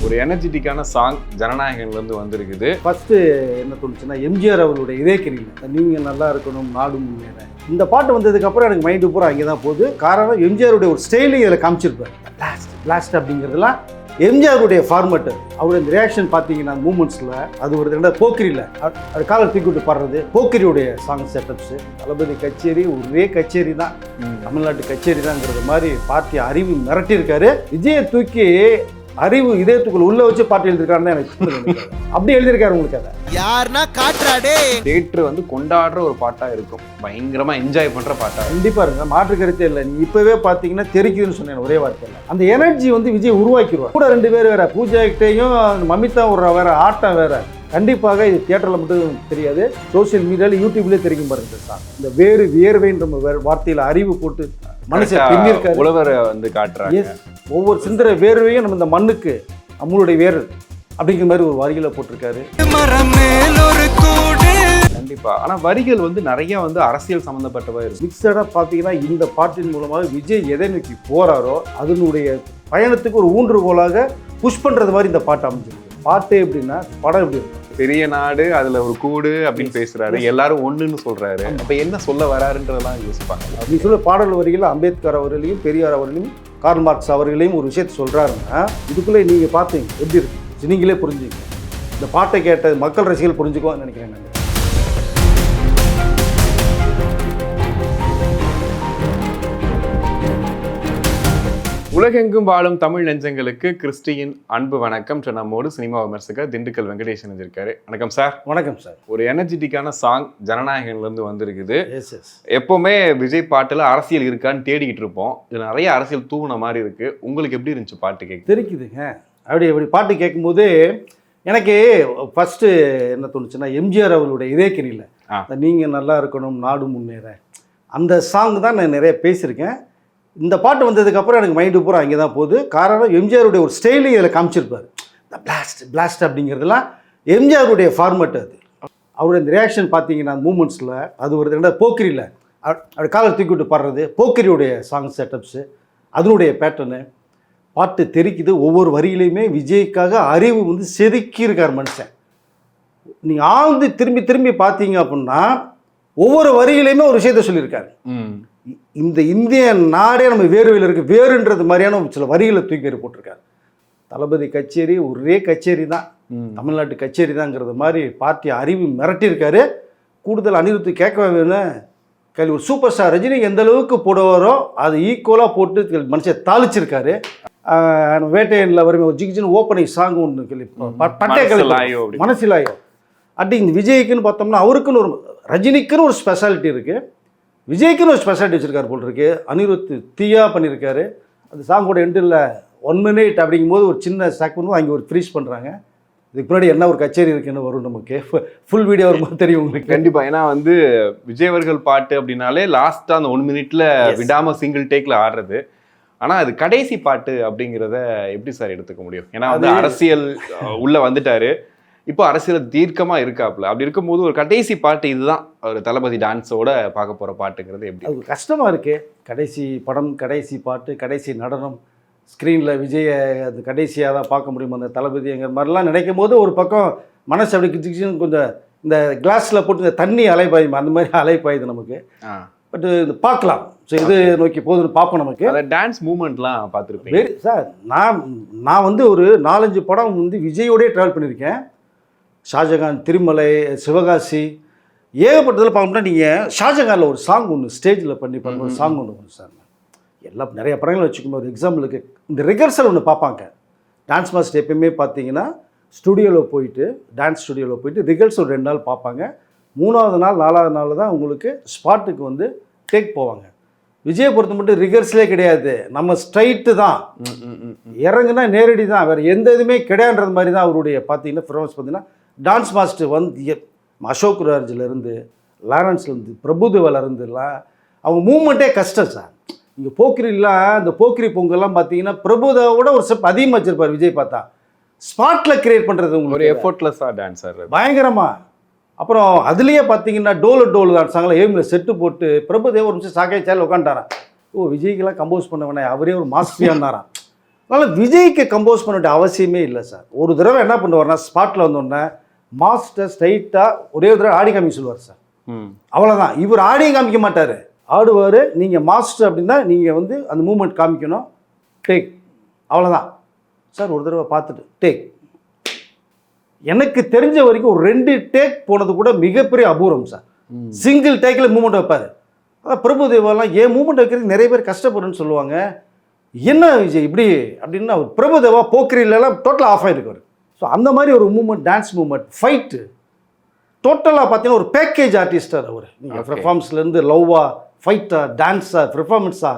ஒரு எனர்ஜெட்டிக்கான சாங் ஜனநாயகன்லேருந்து வந்திருக்குது. ஃபஸ்ட்டு என்ன தோணுச்சுன்னா எம்ஜிஆர் அவர்களுடைய இதே கிரியில் நீங்கள் நல்லா இருக்கணும் நாடு முன்னேற இந்த பாட்டு வந்ததுக்கப்புறம் எனக்கு மைண்டு பூரா அங்கே தான் போகுது. காரணம் எம்ஜிஆருடைய ஒரு ஸ்டைலையும் இதில் காமிச்சிருப்பார். பிளாஸ்ட் அப்படிங்கிறதுலாம் எம்ஜிஆருடைய ஃபார்மேட்டு. அவருடைய இந்த ரியாக்ஷன் பார்த்தீங்கன்னா அந்த மூமெண்ட்ஸில் அது ஒரு ரெண்டாவது போக்கிரியில் அது காலர் தூக்கி விட்டு பாடுறது போக்கிரியுடைய சாங் செட்டப்ஸு. தளபதி கச்சேரி ஒரே கச்சேரி தான், தமிழ்நாட்டு கச்சேரி தான்ங்கிறது மாதிரி பார்ட்டி அறிவு மிரட்டியிருக்காரு. விஜயை தூக்கி அறிவு இதயத்துக்குள்ள உள்ள வச்சு பாட்டு எழுதிருக்காருன்னு தான் எனக்கு அப்படி எழுதியிருக்காரு. உங்களுக்கு அதை யாருன்னா காட்டுறாடே தேட்டர் வந்து கொண்டாடுற ஒரு பாட்டா இருக்கும், பயங்கரமா என்ஜாய் பண்ற பாட்டா கண்டிப்பா இருக்கு, மாற்று கருத்தே இல்லை. நீ இப்பவே பாத்தீங்கன்னா தெரிக்குதுன்னு சொன்னேன் ஒரே வார்த்தையில. அந்த எனர்ஜி வந்து விஜய் உருவாக்கிடுவார். கூட ரெண்டு பேர் வேற, பூஜா கிட்டையும் மமிதா விடுற வேற, ஆட்டம் வேற. கண்டிப்பாக இது தியேட்டர்ல மட்டும் தெரியாது, சோசியல் மீடியால யூடியூப்லயே தெரியும் பாருங்க சார். இந்த வேறு வியர்வைன்ற வார்த்தையில அறிவு போட்டு மனுஷன் பின்னிருக்காரு, உழவரை வந்து காட்டுறாங்க. ஒவ்வொரு சிந்தர வேர்வையும் நம்ம இந்த மண்ணுக்கு நம்மளுடைய வேர் அப்படிங்கிற மாதிரி ஒரு வரிகளை போட்டிருக்காரு. கண்டிப்பா. ஆனா வரிகள் வந்து நிறைய வந்து அரசியல் சம்பந்தப்பட்டவா இருக்கு. மிக்சடா பாத்தீங்கன்னா இந்த பாட்டின் மூலமாக விஜய் எதை நோக்கி போறாரோ அதனுடைய பயணத்துக்கு ஒரு ஊன்றுகோலாக புஷ் பண்றது மாதிரி இந்த பாட்டு அமைஞ்சிருக்கு. பாட்டு எப்படின்னா படம் எப்படி இருக்கும், பெரிய நாடு அதுல ஒரு கூடு அப்படின்னு பேசுறாரு, எல்லாரும் ஒண்ணுன்னு சொல்றாரு. அப்ப என்ன சொல்ல வராருன்றதெல்லாம் யோசிப்பாங்க. அப்படி சொல்ல பாடல் வரிகள் அம்பேத்கர் அவர்களையும் பெரியார் அவர்களையும் கார்ல் மார்க்ஸ் அவர்களையும் ஒரு விஷயத்தை சொல்றாருன்னா இதுக்குள்ளே நீங்க பார்த்தீங்க எப்படி இருக்கு, நீங்களே புரிஞ்சுங்க. இந்த பாட்டை கேட்ட மக்கள் ரசிகர்கள் புரிஞ்சுக்குவான்னு நினைக்கிறேன் நான். உலகெங்கும் வாழும் தமிழ் நெஞ்சங்களுக்கு கிறிஸ்டியின் அன்பு வணக்கம். நம்மோடு சினிமா விமர்சகர் திண்டுக்கல் வெங்கடேசன் இருக்காரு. வணக்கம் சார். வணக்கம் சார். ஒரு எனர்ஜெட்டிக்கான சாங் ஜனநாயகன்லேருந்து வந்திருக்குது. எப்பவுமே விஜய் பாட்டுல அரசியல் இருக்கான்னு தேடிக்கிட்டு இருப்போம், இது நிறைய அரசியல் தூவுன மாதிரி இருக்கு. உங்களுக்கு எப்படி இருந்துச்சு பாட்டு கேட்க? தெரிக்குதுங்க. அப்படி பாட்டு கேட்கும்போது எனக்கு ஃபஸ்ட்டு என்ன தோணுச்சுன்னா எம்ஜிஆர் அவர்களுடைய இதே கிரியில் நீங்கள் நல்லா இருக்கணும் நாடு முன்னேற அந்த சாங் தான் நான் நிறைய பேசியிருக்கேன். இந்த பாட்டு வந்ததுக்கப்புறம் எனக்கு மைண்டு பூரா அங்கே தான் போகுது. காரணம் எம்ஜிஆருடைய ஒரு ஸ்டைலையும் இதில் காமிச்சிருப்பார். இந்த பிளாஸ்ட் அப்படிங்கிறதுலாம் எம்ஜிஆருடைய ஃபார்மேட்டு. அது அவருடைய இந்த ரியாக்ஷன் பார்த்தீங்கன்னா அந்த மூமெண்ட்ஸில் அது ஒரு ரெண்டாவது போக்கிரியில் அப்படி காலர் தூக்கி விட்டு பாடுறது போக்கிரியுடைய சாங் செட்டப்ஸு, அதனுடைய பேட்டர்னு. பாட்டு தெரிக்குது. ஒவ்வொரு வரியிலையுமே விஜய்க்காக அறிவு வந்து செதுக்கியிருக்கார் மனுஷன். நீங்கள் ஆழ்ந்து திரும்பி திரும்பி பார்த்தீங்க அப்படின்னா ஒவ்வொரு வரியிலையுமே ஒரு விஷயத்த சொல்லியிருக்காரு. இந்த இந்திய நாடே நம்ம வேறுவையில் இருக்குது, வேறுன்றது மாதிரியான சில வரிகளை தூக்கி போட்டிருக்காரு. தளபதி கச்சேரி ஒரே கச்சேரி தான், தமிழ்நாட்டு கச்சேரி தான்ங்கிறது மாதிரி பார்ட்டி அறிவு மிரட்டியிருக்காரு. கூடுதல் அனிருத்து கேட்க வேணும் கேள்வி. ஒரு சூப்பர் ஸ்டார் ரஜினி எந்த அளவுக்கு போடுவாரோ அதை ஈக்குவலாக போட்டு மனுஷன் தாளிச்சிருக்காரு. வேட்டையனில் வருமே ஒரு ஜிகிஜின் ஓப்பனிங் சாங் ஒன்று கேள்வி, பட்டே மனசிலாயோ. அப்படி இந்த விஜய்க்குன்னு பார்த்தோம்னா அவருக்குன்னு ஒரு, ரஜினிக்குன்னு ஒரு ஸ்பெஷாலிட்டி இருக்குது, விஜய்க்குன்னு ஒரு ஸ்பெஷாலிட்டி வச்சுருக்காரு போல் இருக்கு. அனிருத் தீயா பண்ணியிருக்காரு. அந்த சாங்கோட எண்டில் 1 minute அப்படிங்கும்போது ஒரு சின்ன ஸ்டாக் பண்ணும்போது அங்கே ஒரு ஃப்ரீஸ் பண்ணுறாங்க. இதுக்கு முன்னாடி என்ன ஒரு கச்சேரி இருக்குன்னு வரும் நமக்கு, ஃபுல் வீடியோ வரும்போது தெரியும் உங்களுக்கு. கண்டிப்பாக. ஏன்னா வந்து விஜய் அவர்கள் பாட்டு அப்படின்னாலே லாஸ்ட்டாக அந்த 1 minute விடாமல் சிங்கிள் டேக்கில் ஆடுறது. ஆனால் அது கடைசி பாட்டு அப்படிங்கிறத எப்படி சார் எடுத்துக்க முடியும்? ஏன்னா வந்து அரசியல் உள்ளே வந்துட்டாரு, இப்போ அரசியல் தீர்க்கமாக இருக்காப்புல. அப்படி இருக்கும்போது ஒரு கடைசி பாட்டு இதுதான் ஒரு தளபதி டான்ஸோட பார்க்க போகிற பாட்டுங்கிறது எப்படி? அது கஷ்டமாக இருக்குது. கடைசி படம், கடைசி பாட்டு, கடைசி நடனம், ஸ்க்ரீனில் விஜயை அது கடைசியாக தான் பார்க்க முடியும் அந்த தளபதிங்கிற மாதிரிலாம் நினைக்கும் போது ஒரு பக்கம் மனசு அப்படி கிச்சின்னு கொஞ்சம் இந்த கிளாஸில் போட்டு இந்த தண்ணி அலைப்பாயுமா அந்த மாதிரி அலைப்பாயுது நமக்கு. பட் இது பார்க்கலாம். ஸோ இது நோக்கி போகுதுன்னு பார்ப்போம். நமக்கு அந்த டான்ஸ் மூமெண்ட்லாம் பார்த்துருப்பேன் சார். நான் வந்து ஒரு 4-5 படம் வந்து விஜயோடய ட்ராவல் பண்ணியிருக்கேன். ஷாஜகான், திருமலை, சிவகாசி, ஏகப்பட்டதில் பார்க்கணும்னா நீங்கள் ஷாஜகானில் ஒரு சாங் ஒன்று ஸ்டேஜில் பண்ணி ஒரு சாங் ஒன்று வரும் சார். எல்லாம் நிறைய படங்கள் வச்சுக்கோங்க. ஒரு எக்ஸாம்பிளுக்கு இந்த ரிஹர்சல் ஒன்று பார்ப்பாங்க. டான்ஸ் மாஸ்டர் எப்பயுமே பார்த்தீங்கன்னா ஸ்டுடியோவில் போயிட்டு, டான்ஸ் ஸ்டுடியோவில் போயிட்டு ரிஹர்சல் ஒரு 2 நாள் பார்ப்பாங்க. 3ஆவது நாள் 4ஆவது நாள் தான் உங்களுக்கு ஸ்பாட்டுக்கு வந்து டேக் போவாங்க. விஜயை பொறுத்த மட்டும் ரிஹர்சலே கிடையாது, நம்ம ஸ்ட்ரைட்டு தான், இறங்குனா நேரடி தான், வேறு எந்த இதுவுமே கிடையாதுன்றது மாதிரி தான் அவருடைய பார்த்தீங்கன்னா ஃப்ரெண்ட்ஸ் பார்த்தீங்கன்னா டான்ஸ் மாஸ்டர் வந்து அசோக் ராஜ்லேருந்து, லாரன்ஸ்லேருந்து, பிரபுதேவாலேருந்துலாம் அவங்க மூமெண்ட்டே கஷ்டம் சார். இங்கே போக்கிரிலாம் இந்த போக்கிரி பொங்கல்லாம் பார்த்தீங்கன்னா பிரபுதேவோட ஒரு ஸ்டெப் அதிகமாக வச்சிருப்பார் விஜய். பார்த்தா ஸ்பாட்டில் கிரியேட் பண்ணுறது உங்களுக்கு ஒரு எஃபோர்ட்லெஸ்ஸாக டான்ஸர் பயங்கரமாக. அப்புறம் அதுலேயே பார்த்தீங்கன்னா டோல் டான்ஸாங்களா ஏமில் செட்டு போட்டு பிரபுதேவ் ஒரு நிமிஷம் சாக்கை சேரில் உட்காந்துட்டாரான். ஓ விஜய்க்கெல்லாம் கம்போஸ் பண்ண வேணா, அவரே ஒரு மாஸ்பியான்னாரான். அதனால் விஜய்க்கு கம்போஸ் பண்ண வேண்டிய அவசியமே இல்லை சார். ஒரு தடவை என்ன பண்ணுவார்னா ஸ்பாட்டில் வந்தோடனே மாஸ்டர் ஸ்ட்ரைட்டாக ஒரே ஒரு தடவை ஆடி காமிக்க சொல்லுவார் சார். அவ்வளோதான். இவர் ஆடியும் காமிக்க மாட்டார், ஆடுவார். நீங்கள் மாஸ்டர் அப்படின்னா நீங்கள் வந்து அந்த மூமெண்ட் காமிக்கணும், டேக், அவ்வளோதான் சார். ஒரு தடவை பார்த்துட்டு டேக். எனக்கு தெரிஞ்ச வரைக்கும் ஒரு 2 டேக் போனது கூட மிகப்பெரிய அபூர்வம் சார். சிங்கிள் டேக்கில் மூமெண்ட் வைப்பார். அதான் பிரபுதேவாலாம் ஏன் மூமெண்ட் வைக்கிறதுக்கு நிறைய பேர் கஷ்டப்படுறேன்னு சொல்லுவாங்க. என்ன விஜய் இப்படி அப்படின்னு அவர் பிரபுதேவா போக்கிரிலெல்லாம் டோட்டலாக ஆஃப் ஆகிருக்காரு. ஸோ அந்த மாதிரி ஒரு மூமெண்ட், டான்ஸ் மூமெண்ட், ஃபைட்டு, டோட்டலாக பார்த்தீங்கன்னா ஒரு பேக்கேஜ் ஆர்டிஸ்டார் அவர். நீங்கள் பெர்ஃபார்மன்ஸ்லேருந்து லவ்வா, ஃபைட்டா, டான்ஸா, பெர்ஃபார்மன்ஸா,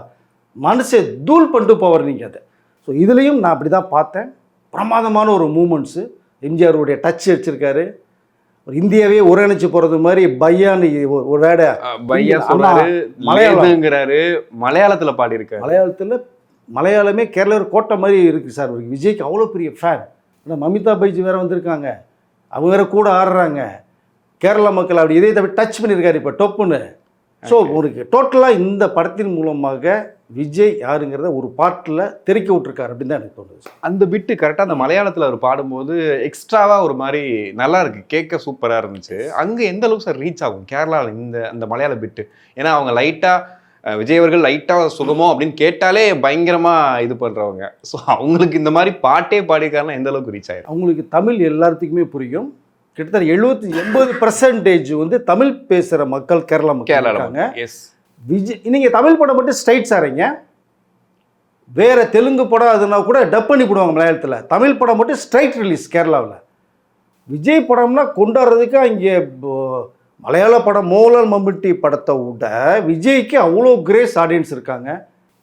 மனசை தூள் பண்ணிட்டு போவார் நீங்கள் அதை. ஸோ இதுலேயும் நான் அப்படி தான் பார்த்தேன். பிரமாதமான ஒரு மூமெண்ட்ஸு. எம்ஜிஆருடைய டச் வச்சுருக்காரு. ஒரு இந்தியாவே ஒருங்கிணைச்சு போகிறது மாதிரி பையான்னு ஒரு வேட பையா சொல்றாரு, மலையாளங்கிறாரு, மலையாளத்தில் பாடியிருக்காரு. மலையாளமே கேரளா கோட்டை மாதிரி இருக்குது சார். ஒரு விஜய்க்கு அவ்வளோ பெரிய ஃபேன். ஆனால் மமிதா பைஜி வேறு வந்திருக்காங்க, அவங்க வேறு கூட ஆடுறாங்க. கேரளா மக்கள் அப்படி இதே தவிர டச் பண்ணியிருக்காரு இப்போ டொப்புன்னு. ஸோ உங்களுக்கு டோட்டலாக இந்த படத்தின் மூலமாக விஜய் யாருங்கிறத ஒரு பாட்டில் தெறிக்க விட்டுருக்காரு அப்படின்னு தான் எனக்கு தோணுது. அந்த பிட்டு கரெக்டாக அந்த மலையாளத்தில் அவர் பாடும்போது எக்ஸ்ட்ராவாக ஒரு மாதிரி நல்லா இருக்கு, கேட்க சூப்பராக இருந்துச்சு. அங்கே எந்த அளவுக்கு சார் ரீச் ஆகும் கேரளாவில் அந்த மலையாள பிட்டு? ஏன்னா அவங்க லைட்டாக விஜய் அவர்கள் லைட்டாக சுகமோ அப்படின்னு கேட்டாலே பயங்கரமாக இது பண்ணுறவங்க. ஸோ அவங்களுக்கு இந்த மாதிரி பாட்டே பாடிக்காரனா எந்த அளவுக்கு ரீச் ஆகிடும்? அவங்களுக்கு தமிழ் எல்லாத்துக்குமே புரியும். கிட்டத்தட்ட 70-80% வந்து தமிழ் பேசுகிற மக்கள் கேரளா மக்கள் இருக்காங்க. விஜய் நீங்கள் தமிழ் படம் மட்டும் ஸ்ட்ரைட் சாரிங்க, வேறு தெலுங்கு படம் அதுனா கூட டப் பண்ணி போடுவாங்க மலையாளத்தில். தமிழ் படம் மட்டும் ஸ்ட்ரைட் ரிலீஸ் கேரளாவில். விஜய் படம்னா கொண்டாடுறதுக்கு அங்கே மலையாள படம் மோகன்லால் மம்முட்டி படத்தை விட விஜய்க்கு அவ்வளோ கிரேஸ் ஆடியன்ஸ் இருக்காங்க,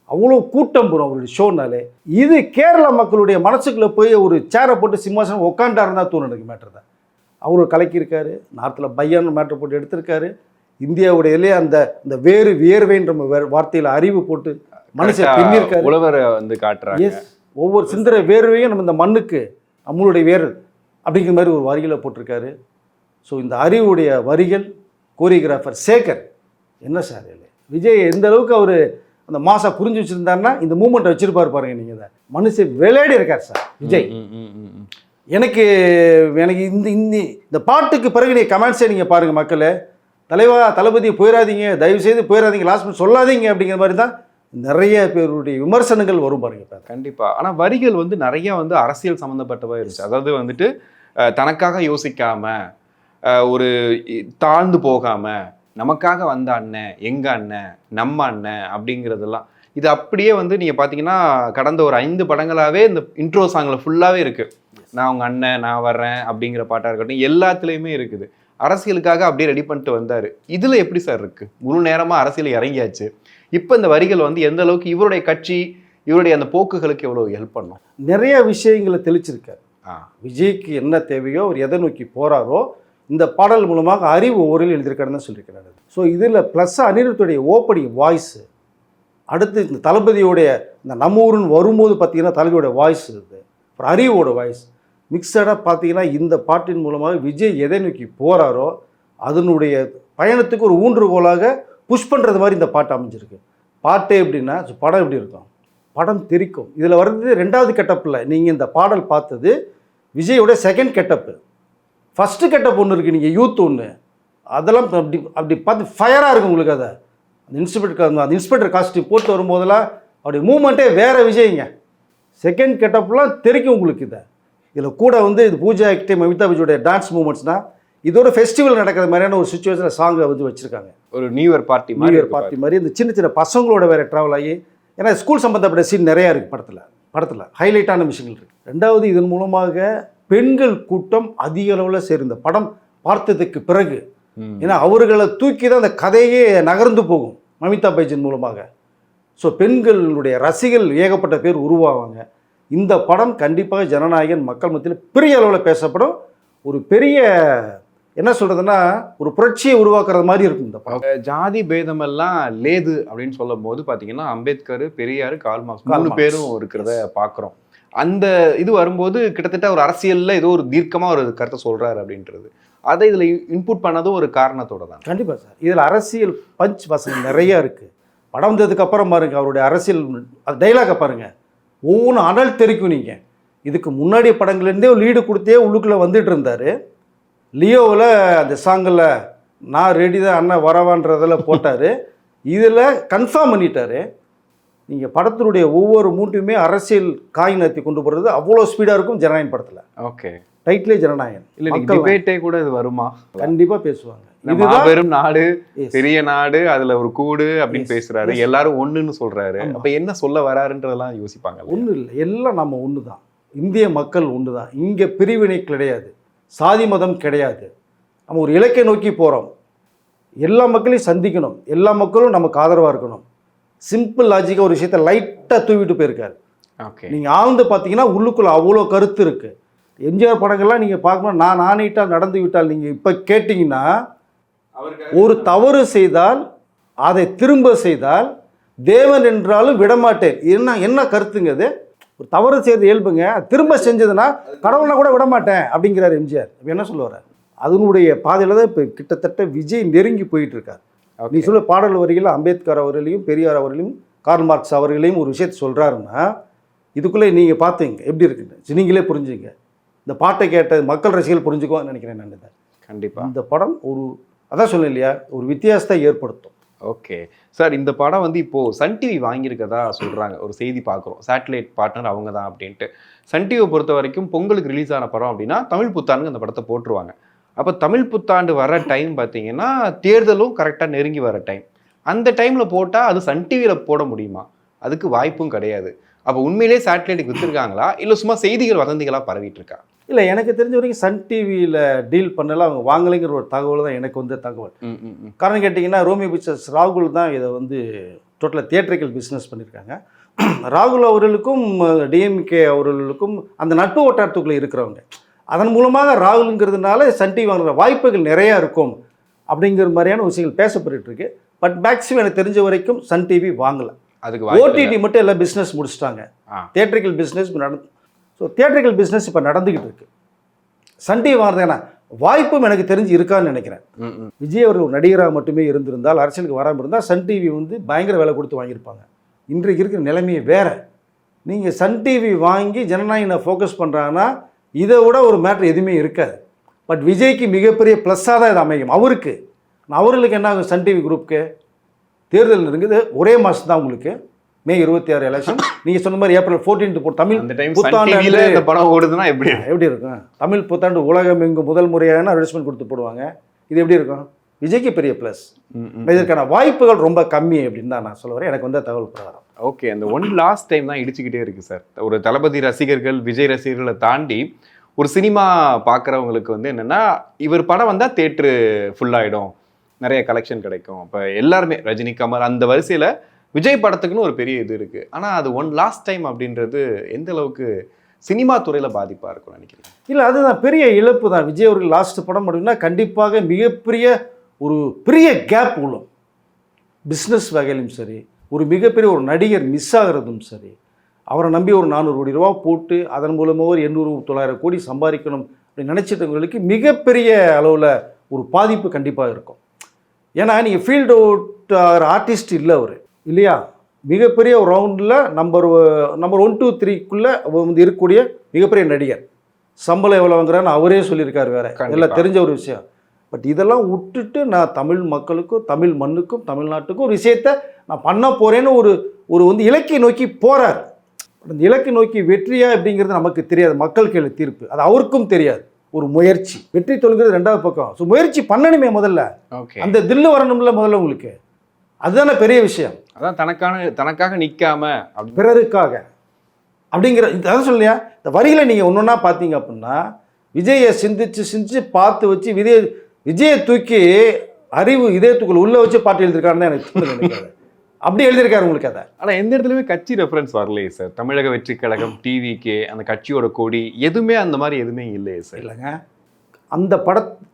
அவ்வளோ கூட்டம் போடும் அவருடைய ஷோனாலே. இது கேரளா மக்களுடைய மனசுக்குள்ளே போய் ஒரு சேரை போட்டு சிம்மாசனம் உட்காண்டாருன்னா தோணும் எனக்கு மேட்டர் தான். அவரு கலக்கியிருக்காரு. நார்த்தில் பையான்னு மேட்டர் போட்டு எடுத்திருக்காரு. இந்தியாவுடைய அந்த வேறு வியர்வைன்ற வார்த்தையில் அறிவு போட்டு மனுஷன் பின்னிருக்காரு. உழவரை வந்து காட்டுறாங்க. எஸ், ஒவ்வொரு சிந்தனை வேர்வையும் நம்ம இந்த மண்ணுக்கு நம்மளுடைய வேர் அப்படிங்கிற மாதிரி ஒரு வரிகளை போட்டிருக்காரு. ஸோ இந்த அறிவுடைய வரிகள் கோரியோகிராஃபர் சேகர் என்ன சார் இல்லை விஜய் எந்த அளவுக்கு அவர் அந்த மாசா புரிஞ்சு வச்சுருந்தாருன்னா இந்த மூமெண்ட்டை வச்சுருப்பார் பாருங்கள். நீங்கள் தான் மனுஷன் விளையாடி இருக்கார் சார் விஜய். எனக்கு இந்த பாட்டுக்கு பிறகு நீங்கள் கமெண்ட்ஸே நீங்கள் பாருங்கள் மக்களே. தலைவா தளபதி போயிடாதீங்க, தயவுசெய்து போயிடாதீங்க, லாஸ்ட் மினிட் சொல்லாதீங்க அப்படிங்கிற மாதிரி தான் நிறைய பேருடைய விமர்சனங்கள் வரும் பாருங்க. கண்டிப்பாக. ஆனால் வரிகள் வந்து நிறைய வந்து அரசியல் சம்மந்தப்பட்டதாக இருந்துச்சு. அதாவது வந்துட்டு தனக்காக யோசிக்காம, ஒரு தாழ்ந்து போகாம, நமக்காக வந்த அண்ணன், எங்க அண்ணன், நம்ம அண்ணன் அப்படிங்கிறதெல்லாம் இது அப்படியே வந்து நீங்கள் பார்த்தீங்கன்னா கடந்த ஒரு 5 படங்களாகவே இந்த இன்ட்ரோ சாங்கில் ஃபுல்லாகவே இருக்குது. நான் உங்கள் அண்ணன், நான் வர்றேன் அப்படிங்கிற பாட்டாக இருக்கட்டும், எல்லாத்துலேயுமே இருக்குது. அரசியலுக்காக அப்படியே ரெடி பண்ணிட்டு வந்தார். இதில் எப்படி சார் இருக்குது? முழு நேரமாக அரசியல் இறங்கியாச்சு. இப்போ இந்த வரிகள் வந்து எந்த அளவுக்கு இவருடைய கட்சி, இவருடைய அந்த போக்குகளுக்கு எவ்வளோ ஹெல்ப் பண்ணும்? நிறைய விஷயங்களை தெளிச்சிருக்காரு. விஜய்க்கு என்ன தேவையோ, அவர் எதை நோக்கி போகிறாரோ இந்த பாடல் மூலமாக அறிவு ஓரில் எழுதியிருக்காருன்னு தான் சொல்லியிருக்கிறாரு. ஸோ இதில் ப்ளஸ் அனிருத்துடைய ஓப்பனிங் வாய்ஸு, அடுத்து இந்த தளபதியோடைய இந்த நம்ம ஊருன்னு வரும்போது பார்த்தீங்கன்னா தளபதியோட வாய்ஸ் இருக்குது, அப்புறம் அறிவோட வாய்ஸ் மிக்சடாக பார்த்தீங்கன்னா இந்த பாட்டின் மூலமாக விஜய் எதை நோக்கி போகிறாரோ அதனுடைய பயணத்துக்கு ஒரு ஊன்றுகோலாக புஷ் பண்ணுறது மாதிரி இந்த பாட்டு அமைஞ்சிருக்கு. பாட்டே எப்படின்னா படம் எப்படி இருக்கும், படம் தெரிக்கும். இதில் வர்றது 2வது கெட்டப்பில் நீங்கள் இந்த பாடல் பார்த்தது விஜயோட 2nd கெட்டப்பு. ஃபஸ்ட்டு கெட்டப் ஒன்று இருக்குது, நீங்கள் யூத் ஒன்று, அதெல்லாம் அப்படி பார்த்து ஃபயராக இருக்கும் உங்களுக்கு. அதை அந்த இன்ஸ்பெக்டர் காஸ்டியூம் போட்டு வரும்போதெல்லாம் அப்படி மூமெண்ட்டே வேறு விஜய்ங்க. 2nd கெட்டப்லாம் தெரிக்கும் உங்களுக்கு. இதில் கூட வந்து இது பூஜா ஆக்டே மமிதா பைஜியோட டான்ஸ் மூமெண்ட்ஸ்னால் இதோட ஃபெஸ்டிவல் நடக்கிற மாதிரியான ஒரு சுச்சுவேஷனில் சாங்கை வந்து வச்சுருக்காங்க. ஒரு நியூ இயர் பார்ட்டி மாதிரி இந்த சின்ன சின்ன பசங்களோட வேறு ட்ராவல் ஆகி, ஏன்னா ஸ்கூல் சம்மந்தப்பட்ட சீன் நிறையா இருக்குது படத்தில் ஹைலைட்டான விஷயங்கள் இருக்குது. 2வது இதன் மூலமாக பெண்கள் கூட்டம் அதிக அளவில் சேர்ந்த படம் பார்த்ததுக்கு பிறகு, ஏன்னா அவர்களை தூக்கி தான் அந்த கதையே நகர்ந்து போகும் மமிதா பைஜன் மூலமாக. ஸோ பெண்களுடைய ரசிகர்கள் ஏகப்பட்ட பேர் உருவாவாங்க. இந்த படம் கண்டிப்பாக ஜனநாயகன் மக்கள் மத்தியில் பெரிய அளவில் பேசப்படும். ஒரு பெரிய என்ன சொல்கிறதுன்னா ஒரு புரட்சியை உருவாக்குறது மாதிரி இருக்கும் இந்த படம். ஜாதி பேதமெல்லாம் லேது அப்படின்னு சொல்லும் போது பார்த்தீங்கன்னா அம்பேத்கர், பெரியார், கால் மார்க்ஸ் 3 பேரும் இருக்கிறத பார்க்குறோம். அந்த இது வரும்போது கிட்டத்தட்ட ஒரு அரசியலில் ஏதோ ஒரு தீர்க்கமாக ஒரு கருத்தை சொல்கிறாரு அப்படின்றது, அதை இதில் இன்புட் பண்ணதும் ஒரு காரணத்தோடு தான். கண்டிப்பாக சார், இதில் அரசியல் பஞ்ச் வசனம் நிறையா இருக்குது. படம் வந்ததுக்கப்புறம் பாருங்கள் அவருடைய அரசியல் டைலாகை பாருங்கள், ஒவ்வொன்றும் அனல் தெரிக்கும். நீங்கள் இதுக்கு முன்னாடி படங்கள்லேருந்தே ஒரு லீடு கொடுத்தே உள்ளுக்குள்ளே வந்துட்டு இருந்தார். லியோவில் அந்த சாங்கில் நான் ரெடி தான் அண்ணன் வரவான்றதில் போட்டார். இதில் கன்ஃபார்ம் பண்ணிட்டார். நீங்கள் படத்தினுடைய ஒவ்வொரு மூட்டையுமே அரசியல் காய் நத்தி கொண்டு போகிறது அவ்வளோ ஸ்பீடாக இருக்கும் ஜனநாயகன் படத்தில். ஓகே, டைட்டிலே ஜனநாயகன். இல்லை டிபேட்டே கூட இது வருமா? கண்டிப்பாக பேசுவாங்க. பெரும் நாடு, பெரிய நாடு, அதுல ஒரு கூடு அப்படின்னு பேசுறாரு. எல்லாரும் ஒண்ணுன்னு சொல்றாரு. அப்ப என்ன சொல்ல வராருன்றதெல்லாம் யோசிப்பாங்க. ஒன்றும் இல்லை, எல்லாம் நம்ம ஒன்று தான். இந்திய மக்கள் ஒன்று தான். இங்கே பிரிவினை கிடையாது, சாதி மதம் கிடையாது. நம்ம ஒரு இலக்கை நோக்கி போகிறோம். எல்லா மக்களையும் சந்திக்கணும், எல்லா மக்களும் நமக்கு ஆதரவாக இருக்கணும். சிம்பிள் லாஜிக்காக ஒரு விஷயத்தை லைட்டாக தூவிட்டு போயிருக்காரு. ஓகே, நீங்கள் ஆழ்ந்து பார்த்தீங்கன்னா உள்ளுக்குள்ளே அவ்வளோ கருத்து இருக்குது. எம்ஜிஆர் படங்கள்லாம் நீங்கள் பார்க்கணும். நான் ஆணையிட்டால் நடந்து விட்டால் நீங்கள் இப்போ கேட்டிங்கன்னா, ஒரு தவறு செய்தால் அதை திரும்ப செய்தால் தேவன் என்றாலும் விடமாட்டேன். என்ன கருத்துங்க அது? ஒரு தவறு செய்யறது இயல்புங்க, திரும்ப செஞ்சதுன்னா கடவுளை கூட விடமாட்டேன் அப்படிங்கிறார் எம்ஜிஆர். என்ன சொல்ல வர்றார்? அதனுடைய பாதையில் தான் இப்போ கிட்டத்தட்ட விஜய் நெருங்கி போயிட்டு இருக்கார். நீ சொல்ல பாடல் வரிகள் அம்பேத்கர் அவர்களையும் பெரியார் அவர்களையும் கார்ல் மார்க்ஸ் அவர்களையும் ஒரு விஷயத்தை சொல்கிறாருன்னா, இதுக்குள்ளே நீங்கள் பார்த்தீங்க எப்படி இருக்குன்னு நீங்களே புரிஞ்சுங்க. இந்த பாட்டை கேட்ட மக்கள் ரசிகர்கள் புரிஞ்சுக்குவான்னு நினைக்கிறேன் நான். இதை கண்டிப்பாக இந்த படம் ஒரு அதான் சொன்னேன் இல்லையா, ஒரு வித்தியாசத்தை ஏற்படுத்தும். ஓகே சார், இந்த படம் வந்து இப்போது சன் டிவி வாங்கியிருக்கதா சொல்கிறாங்க. ஒரு செய்தி பார்க்குறோம், சேட்டலைட் பார்ட்னர் அவங்க தான் அப்படின்ட்டு. சன் டிவியை பொறுத்த வரைக்கும் பொங்கலுக்கு ரிலீஸ் ஆன படம் அப்படின்னா தமிழ் புத்தாண்டுக்கு அந்த படத்தை போட்டுருவாங்க. அப்போ தமிழ் புத்தாண்டு வர டைம் பார்த்தீங்கன்னா தேர்தலும் கரெக்டாக நெருங்கி வர டைம். அந்த டைமில் போட்டால் அது சன் டிவியில் போட முடியுமா? அதுக்கு வாய்ப்பும் கிடையாது. அப்போ உண்மையிலே சேட்டலைட்டுக்கு விற்றுருக்காங்களா இல்லை சும்மா செய்திகள் வதந்திகளாக பரவிட்டு இருக்கா? இல்லை, எனக்கு தெரிஞ்ச வரைக்கும் சன் டிவியில் டீல் பண்ணல, அவங்க வாங்கலைங்கிற ஒரு தகவல் தான் எனக்கு வந்து தகவல். காரணம் கேட்டிங்கன்னா, ரோமியோ பிக்சர்ஸ் ராகுல் தான் இதை வந்து டோட்டலாக தியேட்ரிக்கல் பிஸ்னஸ் பண்ணியிருக்காங்க. ராகுல் அவர்களுக்கும் டிஎம்கே அவர்களுக்கும் அந்த நட்பு வட்டாரத்துக்குள்ளே இருக்கிறவங்க. அதன் மூலமாக ராகுலுங்கிறதுனால சன் டிவி வாங்குற வாய்ப்புகள் நிறையா இருக்கும் அப்படிங்கிற மாதிரியான விஷயங்கள் பேசப்பட்டு இருக்கு. பட் மேக்ஸிமம் எனக்கு தெரிஞ்ச வரைக்கும் சன் டிவி வாங்கலை. அதுக்கு ஓடிடி மட்டும் எல்லாம் பிஸ்னஸ் முடிச்சிட்டாங்க. தியேட்ரிக்கல் பிஸ்னஸ் நடந்து ஸோ தியேட்ரிக்கல் பிஸ்னஸ் இப்போ நடந்துக்கிட்டு இருக்கு. சன் டிவி வாங்குறதுனா வாய்ப்பும் எனக்கு தெரிஞ்சு இருக்கான்னு நினைக்கிறேன். விஜய் அவர்கள் ஒரு நடிகராக மட்டுமே இருந்திருந்தால், அரசியலுக்கு வராமல் இருந்தால் சன் டிவி வந்து பயங்கர விலை கொடுத்து வாங்கியிருப்பாங்க. இன்றைக்கு இருக்கிற நிலைமையே வேறு. நீங்கள் சன் டிவி வாங்கி ஜனநாயகனை ஃபோக்கஸ் பண்ணுறாங்கன்னா இதை விட ஒரு மேட்ரு எதுவுமே இருக்காது. பட் விஜய்க்கு மிகப்பெரிய ப்ளஸ்ஸாக தான் இது அமையும். அவர்களுக்கு என்ன ஆகும்? சன் டிவி குரூப்புக்கு தேர்தல் இருக்குது, ஒரே மாதம் தான் உங்களுக்கு, மே 26 எலெக்ஷன். நீங்கள் சொன்ன மாதிரி ஏப்ரல் 14 தமிழ் புத்தாண்டு படம் ஓடுதுன்னா எப்படி இருக்கும்? தமிழ் புத்தாண்டு உலகம் எங்கும் முதல் முறையான அட்வர்டைஸ்மெண்ட் கொடுத்து போடுவாங்க. இது எப்படி இருக்கும்? விஜய்க்கு பெரிய ப்ளஸ். இதற்கான வாய்ப்புகள் ரொம்ப கம்மி அப்படின்னு தான் நான் சொல்ல வரேன். எனக்கு வந்து தகவல் பிரகாரம். ஓகே, அந்த ஒன் லாஸ்ட் டைம் தான் இடிச்சுக்கிட்டே இருக்கு சார். ஒரு தளபதி ரசிகர்கள், விஜய் ரசிகர்களை தாண்டி ஒரு சினிமா பார்க்குறவங்களுக்கு வந்து என்னென்னா, இவர் படம் வந்தால் தேட்ரு ஃபுல்லாகிடும், நிறைய கலெக்ஷன் கிடைக்கும். இப்போ எல்லாருமே ரஜினி, கமல் அந்த வரிசையில் விஜய் படத்துக்குன்னு ஒரு பெரிய இது இருக்குது. ஆனால் அது ஒன் லாஸ்ட் டைம் அப்படின்றது எந்த அளவுக்கு சினிமா துறையில் பாதிப்பாக இருக்கும்னு நினைக்கிறேன்? இல்லை, அதுதான் பெரிய இழப்பு தான். விஜய் அவர்கள் லாஸ்ட் படம் அப்படின்னா கண்டிப்பாக மிகப்பெரிய ஒரு பெரிய கேப் உள்ள பிஸ்னஸ் வகையிலும் சரி, ஒரு மிகப்பெரிய ஒரு நடிகர் மிஸ் ஆகிறதும் சரி, அவரை நம்பி ஒரு 400 கோடி ரூபா போட்டு அதன் மூலமாக ஒரு 800-900 கோடி சம்பாதிக்கணும் அப்படின்னு நினச்சிட்டவங்களுக்கு மிகப்பெரிய அளவில் ஒரு பாதிப்பு கண்டிப்பாக இருக்கும். ஏன்னா நீங்கள் ஃபீல்டு அவுட் ஆர்டிஸ்ட் இல்லை அவர் இல்லையா? மிகப்பெரிய ஒரு ரவுண்டில் நம்பர் 1, 2, 3க்குள்ளே வந்து இருக்கக்கூடிய மிகப்பெரிய நடிகர். சம்பளம் எவ்வளோ வாங்குறான்னு அவரே சொல்லியிருக்காரு, வேறு எல்லாம் தெரிஞ்ச ஒரு விஷயம். பட் இதெல்லாம் விட்டுட்டு நான் தமிழ் மக்களுக்கும், தமிழ் மண்ணுக்கும், தமிழ்நாட்டுக்கும் ஒரு விஷயத்தை நான் பண்ண போகிறேன்னு ஒரு வந்து இலக்கை நோக்கி போகிறார். அந்த இலக்கை நோக்கி வெற்றியா அப்படிங்கிறது நமக்கு தெரியாது. மக்கள் கேள்வி தீர்ப்பு அது அவருக்கும் தெரியாது. ஒரு முயற்சி, வெற்றி தொழுகிறது ரெண்டாவது பக்கம். ஸோ முயற்சி பண்ணணுமே முதல்ல. அந்த தில்லு வரணும்ல முதல்ல உங்களுக்கு. அதுதானே பெரிய விஷயம். அதான் தனக்காக நிற்காம பிறருக்காக அப்படிங்கிற அதான் சொல்லியா. இந்த வரிகளை நீங்கள் ஒன்று ஒன்றா பார்த்தீங்க அப்படின்னா, விஜயை சிந்திச்சு பார்த்து வச்சு விஜயை தூக்கி அறிவு இதயத்துக்குள்ள உள்ள வச்சு பாட்டு எழுதியிருக்காருன்னு எனக்கு நினைக்காது. அப்படி எழுதியிருக்காரு உங்களுக்கு அதை. ஆனால் எந்த இடத்துலையுமே கட்சி ரெஃபரன்ஸ் வரலையே சார். தமிழக வெற்றி கழகம், டிவிகே, அந்த கட்சியோட கொடி எதுவுமே அந்த மாதிரி எதுவுமே இல்லையே சார். இல்லைங்க, அந்த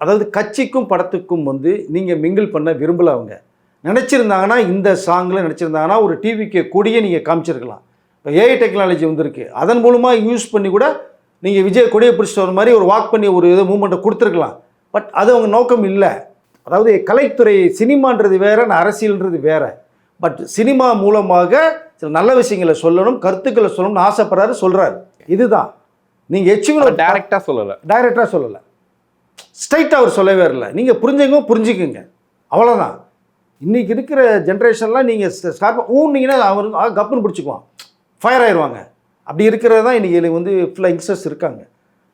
அதாவது கட்சிக்கும் படத்துக்கும் வந்து நீங்கள் மிங்கிள் பண்ண விரும்பல. அவங்க நினச்சிருந்தாங்கன்னா, இந்த சாங்கில் நினச்சிருந்தாங்கன்னா ஒரு டிவிக்கு கொடியை நீங்கள் காமிச்சிருக்கலாம். இப்போ ஏஐ டெக்னாலஜி வந்துருக்கு, அதன் மூலமாக யூஸ் பண்ணி கூட நீங்கள் விஜய் கொடியை பிடிச்சிட்டு வர மாதிரி ஒரு வாக் பண்ணி ஒரு இது மூமெண்ட்டை கொடுத்துருக்கலாம். பட் அது அவங்க நோக்கம் இல்லை. அதாவது கலைத்துறை, சினிமான்றது வேறு, அரசியல்ன்றது வேறு. பட் சினிமா மூலமாக சில நல்ல விஷயங்களை சொல்லணும், கருத்துக்களை சொல்லணும்னு ஆசைப்படுறாரு, சொல்கிறாரு. இதுதான் நீங்கள் ஹெச்வினோத் டைரக்டாக சொல்லலை, டைரக்டாக சொல்லலை, ஸ்ட்ரைட்டாக அவர் சொல்லவே இல்லை. நீங்கள் புரிஞ்சுக்குங்க, அவ்வளோதான். இன்றைக்கி இருக்கிற ஜென்ரேஷன்லாம் நீங்கள் ஸ்கார்ப்பாக ஊன்னீங்கன்னா அவர் கப்புன்னு பிடிச்சிக்குவான், ஃபயர் ஆயிடுவாங்க. அப்படி இருக்கிறது தான் இன்றைக்கி வந்து ஃபுல்லாக யங்ஸ்டர்ஸ் இருக்காங்க.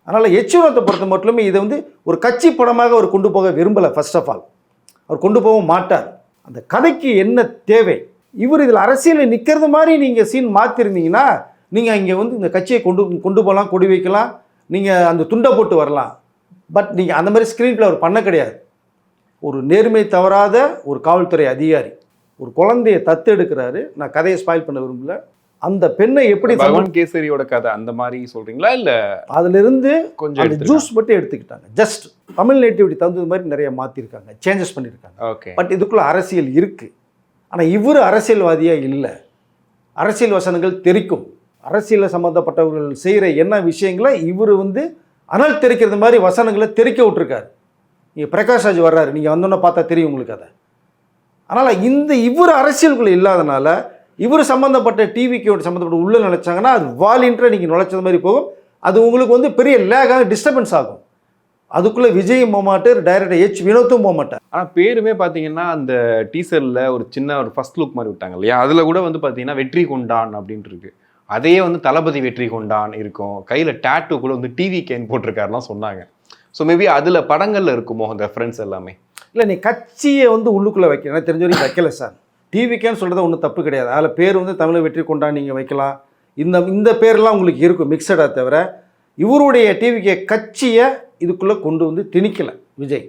அதனால் ஹெச்வினோத்தை பொறுத்த மட்டுமே இதை வந்து ஒரு கட்சி படமாக அவர் கொண்டு போக விரும்பலை. ஃபர்ஸ்ட் ஆஃப் ஆல் அவர் கொண்டு போகவும் மாட்டார். அந்த கதைக்கு என்ன தேவை, இவர் இதில் அரசியலில் நிற்கிறது மாதிரி நீங்கள் சீன் மாற்றிருந்தீங்கன்னா நீங்கள் இங்கே வந்து இந்த கட்சியை கொண்டு போகலாம், கொடி வைக்கலாம், நீங்கள் அந்த துண்டை போட்டு வரலாம். பட் நீங்கள் அந்த மாதிரி ஸ்க்ரீனில் அவர் பண்ண கிடையாது. ஒரு நேர்மை தவறாத ஒரு காவல்துறை அதிகாரி ஒரு குழந்தையை தத்து எடுக்கிறாரு. நான் கதையை ஸ்பாயில் பண்ண விரும்பல. அந்த பெண்ணை எப்படி பகவான் கேசரியோட கதை அந்த மாதிரி சொல்றீங்களா, இல்ல அதிலிருந்து கொஞ்சம் அந்த ஜூஸ் மட்டும் எடுத்துக்கிட்டாங்க. ஜஸ்ட் தமிழ் நேட்டிவிட்டி தகுந்தது மாதிரி நிறைய மாற்றிருக்காங்க, சேஞ்சஸ் பண்ணியிருக்காங்க. ஓகே. பட் இதுக்குள்ள அரசியல் இருக்குது. ஆனால் இவர் அரசியல்வாதியாக இல்லை. அரசியல் வசனங்கள் தெரிக்கும், அரசியலில் சம்மந்தப்பட்டவர்கள் செய்கிற என்ன விஷயங்களை இவர் வந்து அனல் தெரிக்கிறது மாதிரி வசனங்களை தெரிக்க விட்டுருக்காரு. நீங்கள் பிரகாஷ் ராஜ் வர்றாரு, நீங்கள் வந்தோன்னே பார்த்தா தெரியும் உங்களுக்கு அதை. அதனால் இவர் அரசியலுக்குள்ளே இல்லாதனால இவர் சம்மந்தப்பட்ட டிவிக்கு சம்மந்தப்பட்ட உள்ளே நினைச்சாங்கன்னா அது வாலின்ற நீங்கள் நுழைச்சது மாதிரி போகும். அது உங்களுக்கு வந்து பெரிய லேகாக டிஸ்டர்பன்ஸ் ஆகும். அதுக்குள்ளே விஜய் போக மாட்டார், டைரக்டர் ஹெச்வினோத்தும் போக மாட்டார். ஆனால் பேருமே பார்த்தீங்கன்னா அந்த டீசரில் ஒரு சின்ன ஒரு ஃபர்ஸ்ட் லுக் மாதிரி விட்டாங்க இல்லையா, அதில் கூட வந்து பார்த்தீங்கன்னா வெற்றி கொண்டான் அப்படின்ட்டு இருக்கு. அதையே வந்து தளபதி வெற்றி கொண்டான் இருக்கும், கையில் டேட்டு கூட வந்து டிவி கேன் போட்டிருக்காருலாம் சொன்னாங்க. ஸோ மேபி அதில் படங்களில் இருக்குமோ அந்த ரெஃபரன்ஸ் எல்லாமே. இல்லை, நீ கட்சியை வந்து உள்ளுக்குள்ளே வைக்க எனக்கு தெரிஞ்ச வரைக்கும் வைக்கல சார். டிவிக்கேன்னு சொல்கிறது ஒன்றும் தப்பு கிடையாது. அதில் பேர் வந்து தமிழை வெற்றி கொண்டான் நீங்கள் வைக்கலாம். இந்த பேர்லாம் உங்களுக்கு இருக்கும் மிக்சடாக. தவிர இவருடைய டிவிக்கே கட்சியை இதுக்குள்ளே கொண்டு வந்து திணிக்கலை விஜய்.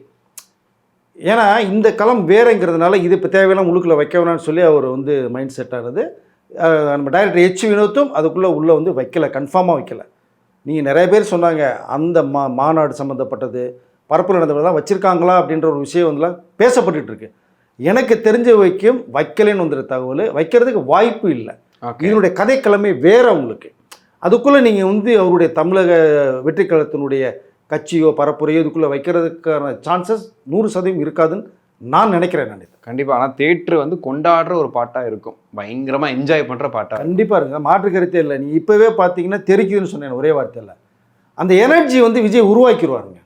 ஏன்னா இந்த களம் வேறுங்கிறதுனால இது இப்போ தேவையெல்லாம் உள்ளுக்குள்ளே வைக்க வேணாம்னு சொல்லி அவர் வந்து மைண்ட் செட் ஆனது. நம்ம டைரக்டர் ஹெச்வினோத்தும் அதுக்குள்ளே உள்ளே வந்து வைக்கலை, கன்ஃபார்மாக வைக்கலை. நீங்கள் நிறைய பேர் சொன்னாங்க அந்த மாநாடு சம்மந்தப்பட்டது பரப்பு நடந்தவங்க தான் வச்சுருக்காங்களா அப்படின்ற ஒரு விஷயம் வந்து பேசப்பட்டு இருக்கு. எனக்கு தெரிஞ்ச வைக்கும் வைக்கலைன்னு வந்துற தகவல் வைக்கிறதுக்கு வாய்ப்பு இல்லை. இதனுடைய கதைக்கிழமை வேற உங்களுக்கு. அதுக்குள்ளே நீங்கள் வந்து அவருடைய தமிழக வெற்றி கழகத்தினுடைய கட்சியோ பரப்புரையோ இதுக்குள்ளே வைக்கிறதுக்கான சான்சஸ் 100% இருக்காதுன்னு நான் நினைக்கிறேன். கண்டிப்பாக. ஆனால் தேட்டர் வந்து கொண்டாடுற ஒரு பாட்டாக இருக்கும், பயங்கரமாக என்ஜாய் பண்ணுற பாட்டாக கண்டிப்பாக இருக்குங்க, மாற்று கருத்தே இல்லை. நீ இப்போவே பார்த்தீங்கன்னா தெரிக்குதுன்னு சொன்னேன் ஒரே வார்த்தையில். அந்த எனர்ஜி வந்து விஜய் உருவாக்கிடுவாருங்க.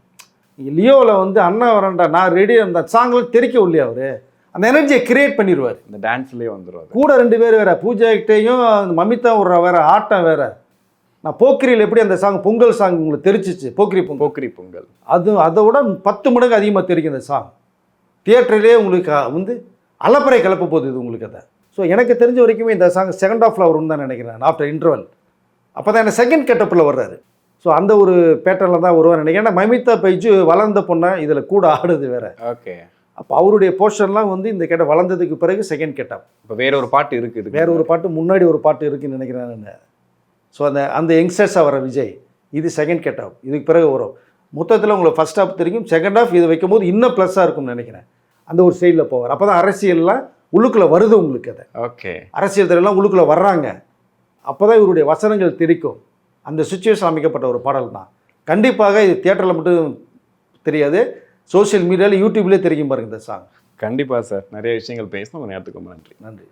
லியோவில் வந்து அண்ணா வரண்டா நான் ரெடி அந்த சாங்கில் தெரிக்க இல்லையா அவர் அந்த எனர்ஜியை கிரியேட் பண்ணிடுவார். இந்த டான்ஸ்லேயே வந்துடுவார். கூட 2 பேர் வேறு, பூஜா கிட்டையும் மமிதா விட்ற வேறு, ஆட்டம் வேறு. நான் போக்கிரியில் எப்படி அந்த சாங் பொங்கல் சாங் உங்களுக்கு தெரிச்சிச்சு, போக்கிரி பொங்கல் அதை விட 10 மடங்கு அதிகமாக தெரிக்கும் இந்த சாங். தியேட்டர்லேயே உங்களுக்கு வந்து அலப்பறை கிளப்ப போகுது இது உங்களுக்கு. அதை ஸோ எனக்கு தெரிஞ்ச வரைக்குமே இந்த சாங் செகண்ட் ஹாஃபில் வரும்னு தான் நினைக்கிறேன். ஆஃப்டர் இன்டர்வல் அப்போ தான் என்ன செகண்ட் கெட்டப்பில் வர்றாரு. ஸோ அந்த ஒரு பேட்டர்னில் தான் வருவார் நினைக்கிறேன். ஏன்னா மமிதா பைஜு வளர்ந்த பொண்ணை இதில் கூட ஆடுது வேறு. ஓகே. அப்போ அவருடைய போர்ஷன்லாம் வந்து இந்த கெட்ட வளர்ந்ததுக்கு பிறகு செகண்ட் கெட்டப். இப்போ வேற ஒரு பாட்டு இருக்குது, வேற ஒரு பாட்டு முன்னாடி ஒரு பாட்டு இருக்குன்னு நினைக்கிறேன் நான். ஸோ அந்த யங்ஸ்டர்ஸாக வர விஜய் இது செகண்ட் கெட்டப், இதுக்கு பிறகு வரும். மொத்தத்தில் உங்களுக்கு ஃபர்ஸ்ட் ஹாஃப் தெரியும், செகண்ட் ஹாஃப் இதை வைக்கும்போது இன்னும் ப்ளஸ்ஸாக இருக்கும்னு நினைக்கிறேன். அந்த ஒரு சைடில் போவார். அப்போ தான் அரசியல்லாம் உள்ளுக்குள்ளே வருது உங்களுக்கு. அதை ஓகே அரசியல் தலைவர்லாம் உள்ளுக்குள்ளே வர்றாங்க. அப்போ தான் இவருடைய வசனங்கள் தெரிக்கும். அந்த சுச்சுவேஷன் அமைக்கப்பட்ட ஒரு பாடல் தான். கண்டிப்பாக இது தியேட்டரில் மட்டும் தெரியாது, சோஷியல் மீடியாவில் யூடியூப்லேயே தெரியும் பாருங்க இந்த சாங். கண்டிப்பாக சார். நிறைய விஷயங்கள் பேசணும், நேரத்துக்கு ரொம்ப நன்றி.